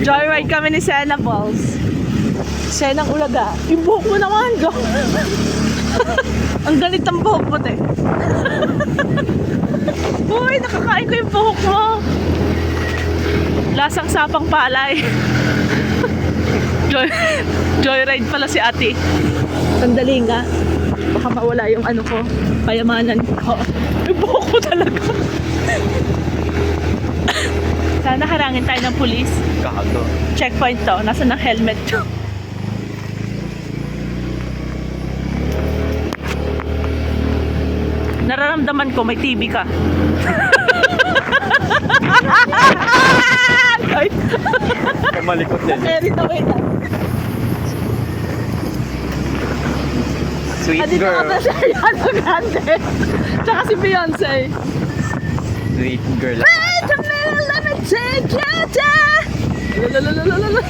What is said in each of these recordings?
Joyride kami ni Sena Balls. Senang Ulaga. Yung buhok mo naman, go. Ang galit ang buhok mo, te. Uy, nakakain ko yung buhok mo. Lasang sapang palay. Joyride pala si ate. Sandali nga. Baka mawala yung ano ko, payamanan ko. Yung buhok ko talaga. Sana harangin tayo ng pulis. Gago. Checkpoint to. Nasa ng helmet to. Nararamdaman ko may TV ka. Ay, Malikot din. carry the weight. Sweet Andito ka girl. pa si Ariana Grande. Tsaka si Beyonce. Sweet girl. Wait a minute, let me take you down. Lalalala.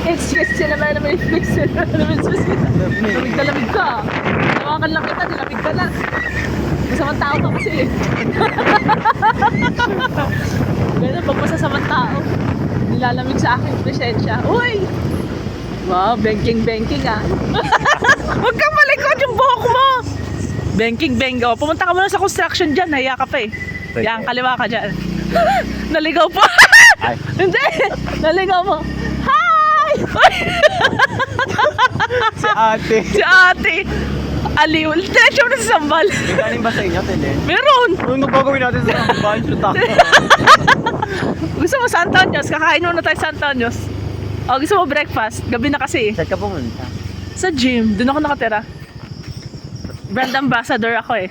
Excuse naman naman yung fix. Lamig na lamig ka. Tawakan lang kita, nilamig ka na. Masamang tao ka kasi. Ganun, pag masasamang tao, nilalamig sa akin presensya. Uy! Wow, banking ah. Huwag kang malikot yung buhok mo. Banking. Oh, pumunta ka muna sa construction dyan. Naya ka pa eh. Yan, kaliwa ka dyan. Naligaw pa. Ay. Hindi. Naligaw mo. Hi! Si ate. Si ate. Aliw. Diretso mo na sa sambal. May galing ba sa inyo, Tele? Meron. Ano gagawin natin sa bahay? Shoot ako. Gusto mo San Antonio? Kakain muna tayo San Antonio. O, gusto mo breakfast? Gabi na kasi. Saan ka pumunta? Sa gym. Doon ako nakatira. Brand ambassador ako eh.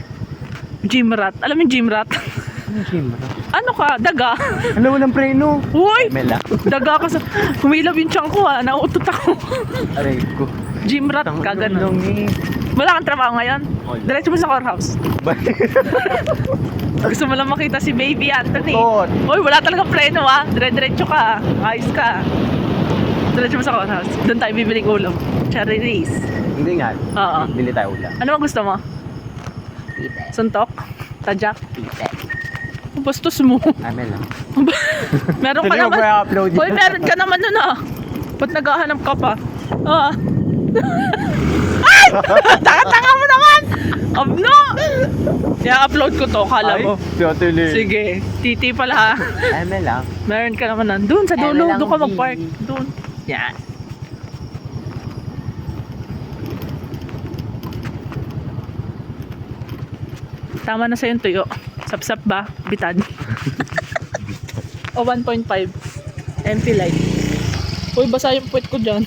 Gym rat. Alam mo yung gym rat? Ano gym? Ano ka? Daga. Alam mo ng preno. Uy! Mela. Daga ka sa... Humilab yung tiyan ko ha. Nauutot ako. Aray ko. Gym rat ka ganun. eh. Wala kang trabaho ngayon? Wala. Diretso mo sa courthouse. Gusto mo lang makita si Baby Anthony. Tot. Uy, wala talagang preno ha. Dire-diretso ka. Ayos ka. Diretso mo sa courthouse. Doon tayo bibiling ulam. Cherry Reese. Hindi nga. Oo. Bili tayo ulam. Ano bang gusto mo? Pite. Suntok? Tadyak? Pite. Bastos mo. Ay, Mela. Meron ka Tuloy mo naman. ba i-upload Hoy, yun? meron ka naman nun ah. Ba't naghahanap ka pa? Ah. Ay! Tanga-tanga mo naman! No! I-upload ko to, kala mo. Si ate Lee. Sige, titi pala ha. Ay, Mela. Meron ka naman nandun sa dulo. Meron Doon ka lang, mag-park. G. Doon. Yan. Tama na sa'yo yung tuyo. Sap-sap ba? Bitad. O 1.5. MP light. Uy, basa yung puwet ko dyan.